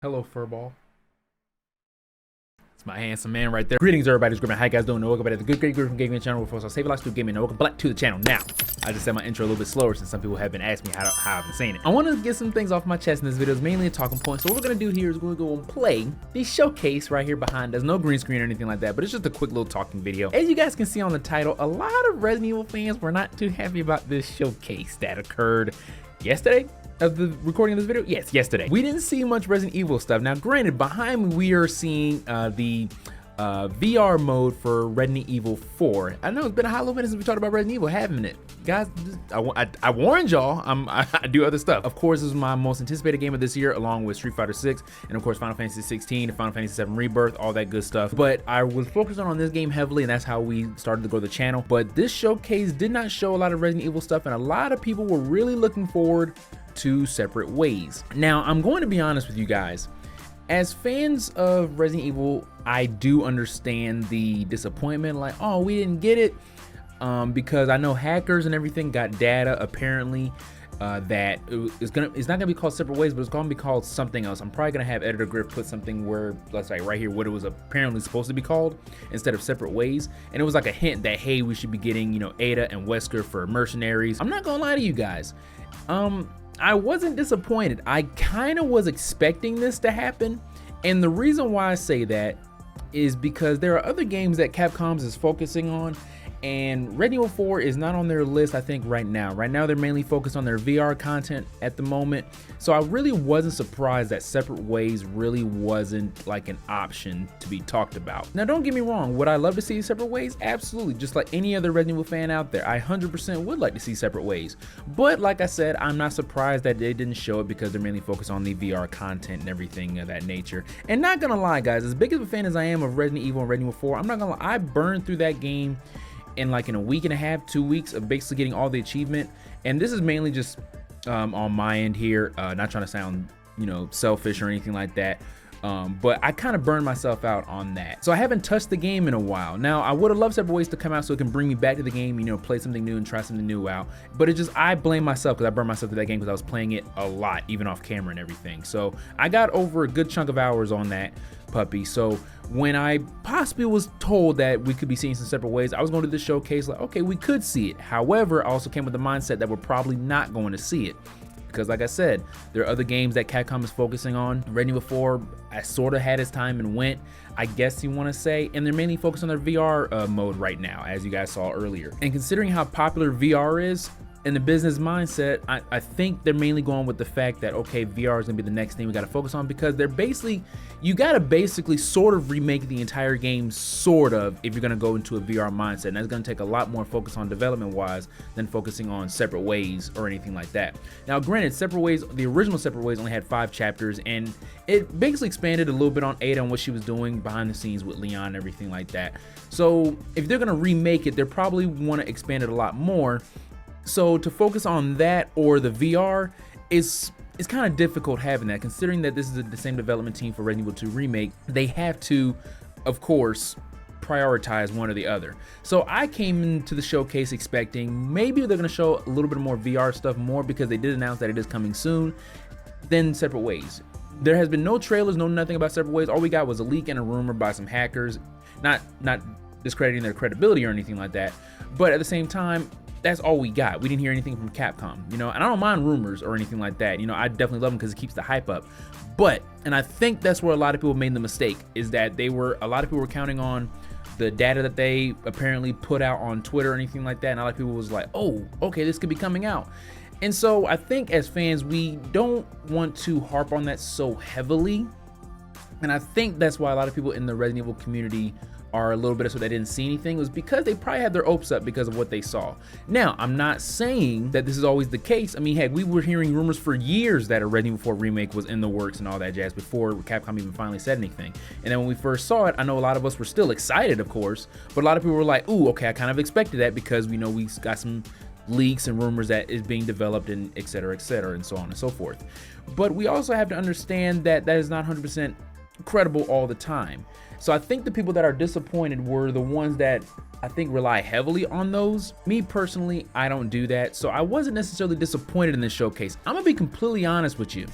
Hello, Furball. It's my handsome man right there. Greetings, everybody. It's Griffin. How you guys doing? Welcome back to the GGGryphon Gaming channel, where folks I'll save a lot to gaming. Welcome back to the channel. Now, I just said my intro a little bit slower since some people have been asking me how I've been saying it. I want to get some things off my chest in this video. It's mainly a talking point. So what we're gonna do here is we're gonna go and play the showcase right here behind us. No green screen or anything like that, but it's just a quick little talking video. As you guys can see on the title, a lot of Resident Evil fans were not too happy about this showcase that occurred yesterday. Of the recording of this video? Yes, yesterday. We didn't see much Resident Evil stuff. Now, granted, behind me we are seeing the VR mode for Resident Evil 4. I know it's been a hot little minute since we talked about Resident Evil, haven't it? Guys, I warned y'all, I do other stuff. Of course, this is my most anticipated game of this year, along with Street Fighter 6, and of course Final Fantasy 16, and Final Fantasy 7 Rebirth, all that good stuff. But I was focusing on this game heavily, and that's how we started to grow the channel. But this showcase did not show a lot of Resident Evil stuff, and a lot of people were really looking forward to Separate Ways. Now, I'm going to be honest with you guys. As fans of Resident Evil, I do understand the disappointment, like, oh, we didn't get it, because I know hackers and everything got data apparently that it's not gonna be called Separate Ways, but it's gonna be called something else. I'm probably gonna have Editor Griff put something where, let's say right here, what it was apparently supposed to be called instead of Separate Ways, and it was like a hint that, hey, we should be getting, you know, Ada and Wesker for mercenaries. I'm not gonna lie to you guys, I wasn't disappointed. I kind of was expecting this to happen, and the reason why I say that is because there are other games that Capcom is focusing on, and Resident Evil 4 is not on their list, I think, right now. Right now, they're mainly focused on their VR content at the moment. So I really wasn't surprised that Separate Ways really wasn't like an option to be talked about. Now, don't get me wrong. Would I love to see Separate Ways? Absolutely. Just like any other Resident Evil fan out there, I 100% would like to see Separate Ways. But like I said, I'm not surprised that they didn't show it because they're mainly focused on the VR content and everything of that nature. And not gonna lie, guys, as big of a fan as I am of Resident Evil and Resident Evil 4, I'm not gonna lie, I burned through that game in a week and a half, 2 weeks of basically getting all the achievement. And this is mainly just on my end here, not trying to sound, you know, selfish or anything like that, but I kind of burned myself out on that. So I haven't touched the game in a while. Now, I would have loved Separate Ways to come out so it can bring me back to the game, you know, play something new and try something new out. But it just, I blame myself because I burned myself to that game because I was playing it a lot, even off camera and everything. So I got over a good chunk of hours on that puppy. So when I possibly was told that we could be seeing some Separate Ways, I was going to this showcase like, okay, we could see it. However, I also came with the mindset that we're probably not going to see it. Because like I said, there are other games that Capcom is focusing on. Resident Evil 4, I sort of had its time and went, I guess you want to say, and they're mainly focused on their VR mode right now, as you guys saw earlier. And considering how popular VR is, in the business mindset, I think they're mainly going with the fact that, okay, VR is gonna be the next thing we gotta focus on, because they're basically, you gotta basically sort of remake the entire game, sort of, if you're gonna go into a VR mindset. And that's gonna take a lot more focus on development wise than focusing on Separate Ways or anything like that. Now, granted, Separate Ways, the original Separate Ways only had 5 chapters, and it basically expanded a little bit on Ada and what she was doing behind the scenes with Leon and everything like that. So if they're gonna remake it, they probably wanna expand it a lot more. So to focus on that or the VR is kind of difficult having that, considering that this is the same development team for Resident Evil 2 Remake. They have to, of course, prioritize one or the other. So I came into the showcase expecting maybe they're going to show a little bit more VR stuff more, because they did announce that it is coming soon, than Separate Ways. There has been no trailers, no nothing about Separate Ways. All we got was a leak and a rumor by some hackers, not discrediting their credibility or anything like that, but at the same time, that's all we got. We didn't hear anything from Capcom, you know, and I don't mind rumors or anything like that. You know, I definitely love them because it keeps the hype up. But, and I think that's where a lot of people made the mistake, is that a lot of people were counting on the data that they apparently put out on Twitter or anything like that. And a lot of people was like, oh, okay, this could be coming out. And so I think as fans, we don't want to harp on that so heavily. And I think that's why a lot of people in the Resident Evil community are a little bit so they didn't see anything, was because they probably had their hopes up because of what they saw. Now, I'm not saying that this is always the case. I mean, heck, we were hearing rumors for years that a Resident Evil 4 remake was in the works and all that jazz before Capcom even finally said anything. And then when we first saw it, I know a lot of us were still excited, of course, but a lot of people were like, ooh, okay, I kind of expected that, because we know we got some leaks and rumors that is being developed and et cetera, and so on and so forth. But we also have to understand that that is not 100% credible all the time. So I think the people that are disappointed were the ones that I think rely heavily on those. Me personally, I don't do that. So I wasn't necessarily disappointed in this showcase. I'm gonna be completely honest with you.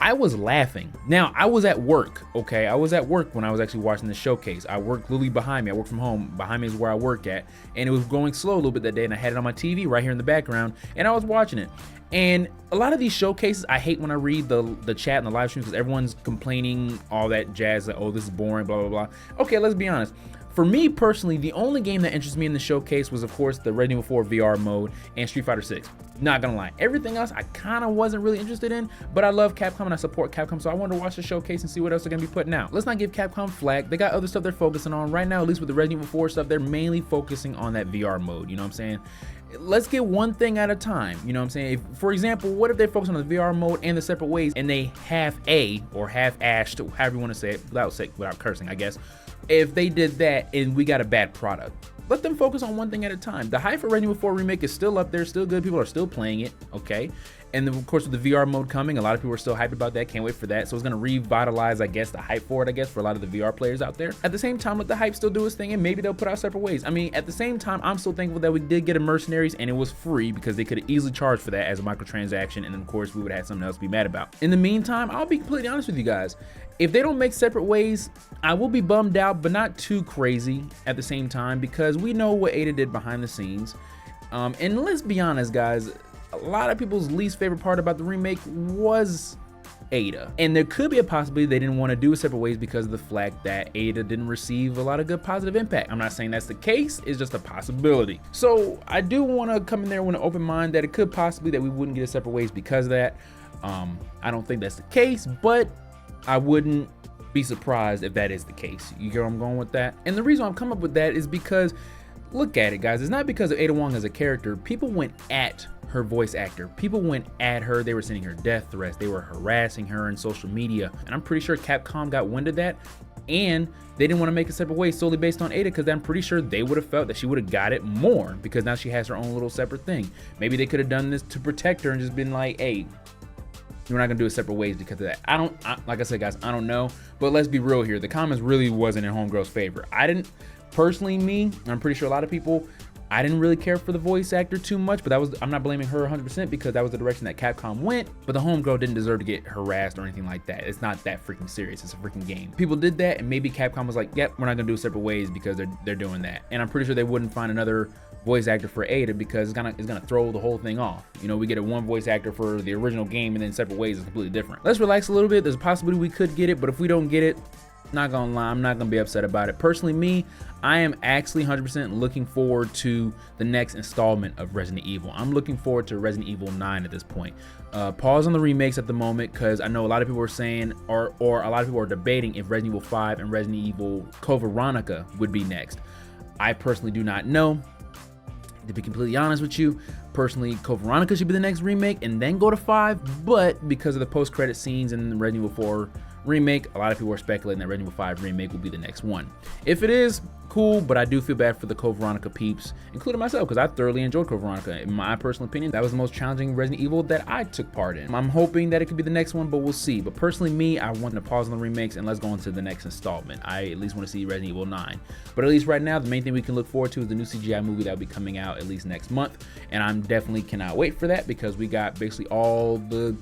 I was laughing. Now, I was at work, okay? I was at work when I was actually watching the showcase. I worked literally behind me. I work from home. Behind me is where I work at. And it was going slow a little bit that day, and I had it on my TV right here in the background, and I was watching it. And a lot of these showcases, I hate when I read the chat and the live stream because everyone's complaining all that jazz, like, oh, this is boring, blah, blah, blah. Okay, let's be honest. For me personally, the only game that interests me in the showcase was, of course, the Resident Evil 4 VR mode and Street Fighter 6. Not gonna lie, everything else I kind of wasn't really interested in, but I love Capcom and I support Capcom, so I wanted to watch the showcase and see what else they're gonna be putting out. Let's not give Capcom flack. They got other stuff they're focusing on right now. At least with the Resident Evil 4 stuff, they're mainly focusing on that VR mode. You know what I'm saying? Let's get one thing at a time. You know what I'm saying? If, for example, what if they focus on the VR mode and the separate ways, and they half-a or half-ashed, however you want to say it, without cursing, I guess. If they did that and we got a bad product, let them focus on one thing at a time. The hype for Resident Evil 4 Remake is still up there, still good. People are still playing it, okay? And then, of course, with the VR mode coming, a lot of people are still hyped about that. Can't wait for that. So it's going to revitalize, I guess, the hype for it, I guess, for a lot of the VR players out there. At the same time, let the hype still do its thing, and maybe they'll put out separate ways. I mean, at the same time, I'm so thankful that we did get a Mercenaries, and it was free because they could have easily charged for that as a microtransaction, and then, of course, we would have had something else to be mad about. In the meantime, I'll be completely honest with you guys. If they don't make separate ways, I will be bummed out, but not too crazy at the same time, because we know what Ada did behind the scenes. And let's be honest, guys, a lot of people's least favorite part about the remake was Ada. And there could be a possibility they didn't want to do it separate ways because of the fact that Ada didn't receive a lot of good positive impact. I'm not saying that's the case, it's just a possibility. So I do want to come in there with an open mind that it could possibly that we wouldn't get it separate ways because of that. I don't think that's the case, but I wouldn't be surprised if that is the case. You get where I'm going with that? And the reason I'm coming up with that is because, look at it, guys. It's not because of Ada Wong as a character. People went at her voice actor. People went at her. They were sending her death threats. They were harassing her on social media. And I'm pretty sure Capcom got wind of that. And they didn't want to make a separate way solely based on Ada because I'm pretty sure they would have felt that she would have got it more because now she has her own little separate thing. Maybe they could have done this to protect her and just been like, hey, we're not gonna do it separate ways because of that. Like I said, guys, I don't know, but let's be real here. The comments really wasn't in Homegirl's favor. I didn't, personally, and I'm pretty sure a lot of people, I didn't really care for the voice actor too much, but I'm not blaming her 100% because that was the direction that Capcom went, but the Homegirl didn't deserve to get harassed or anything like that. It's not that freaking serious. It's a freaking game. People did that, and maybe Capcom was like, yep, we're not gonna do it separate ways because they're doing that. And I'm pretty sure they wouldn't find another voice actor for Ada because it's gonna throw the whole thing off. You know, we get a one voice actor for the original game and then separate ways is completely different. Let's relax a little bit. There's a possibility we could get it, but if we don't get it, not gonna lie, I'm not gonna be upset about it. Personally, me, I am actually 100% looking forward to the next installment of Resident Evil. I'm looking forward to Resident Evil 9 at this point. Pause on the remakes at the moment because I know a lot of people are saying, or a lot of people are debating if Resident Evil 5 and Resident Evil Code Veronica would be next. I personally do not know. To be completely honest with you, personally, Code Veronica should be the next remake and then go to 5, but because of the post-credit scenes in the Resident Evil 4 remake, a lot of people are speculating that Resident Evil 5 remake will be the next one. If it is, cool, but I do feel bad for the Code Veronica peeps, including myself, because I thoroughly enjoyed Code Veronica. In my personal opinion, that was the most challenging Resident Evil that I took part in. I'm hoping that it could be the next one, but we'll see. But personally, me, I want to pause on the remakes and let's go into the next installment. I at least want to see Resident Evil 9. But at least right now, the main thing we can look forward to is the new CGI movie that will be coming out at least next month. And I'm definitely cannot wait for that because we got basically all the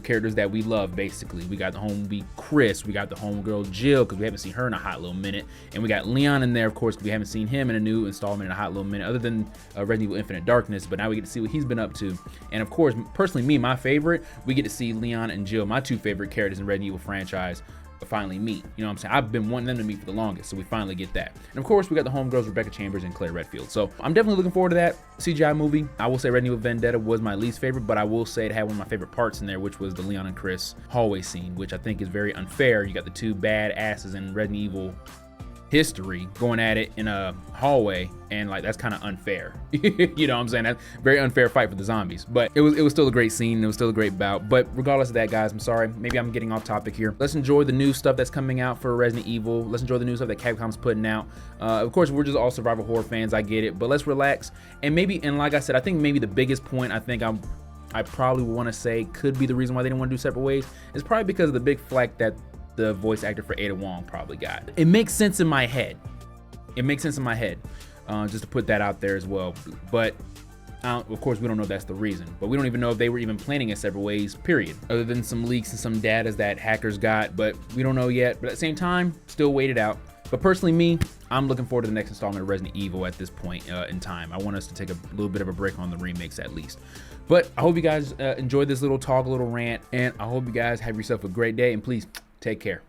characters that we love. Basically, we got the homie Chris, we got the homegirl Jill because we haven't seen her in a hot little minute, and we got Leon in there, of course, because we haven't seen him in a new installment in a hot little minute other than Resident Evil Infinite Darkness, but now we get to see what he's been up to. And of course, personally, me, my favorite, we get to see Leon and Jill, my two favorite characters in Resident Evil franchise, finally meet. You know what I'm saying? I've been wanting them to meet for the longest, so we finally get that. And of course, we got the homegirls Rebecca Chambers and Claire Redfield. So I'm definitely looking forward to that CGI movie. I will say Resident Evil Vendetta was my least favorite, but I will say it had one of my favorite parts in there, which was the Leon and Chris hallway scene, which I think is very unfair. You got the two bad asses in Resident Evil history going at it in a hallway, and like that's kind of unfair. You know what I'm saying? That's a very unfair fight for the zombies, but it was still a great scene. It was still a great bout. But regardless of that, guys, I'm sorry, maybe I'm getting off topic here. Let's enjoy the new stuff that's coming out for Resident Evil. Let's enjoy the new stuff that Capcom's putting out. Of course, we're just all survival horror fans, I get it, but let's relax. And maybe, and like I said, I think maybe the biggest point I probably want to say could be the reason why they didn't want to do separate ways is probably because of the big flack that the voice actor for Ada Wong probably got. It makes sense in my head. It makes sense in my head, just to put that out there as well. But Of course, we don't know if that's the reason, but we don't even know if they were even planning it separate ways, period. Other than some leaks and some data that hackers got, but we don't know yet. But at the same time, still wait it out. But personally, me, I'm looking forward to the next installment of Resident Evil at this point in time. I want us to take a little bit of a break on the remakes at least. But I hope you guys enjoyed this little talk, a little rant, and I hope you guys have yourself a great day, and please take care.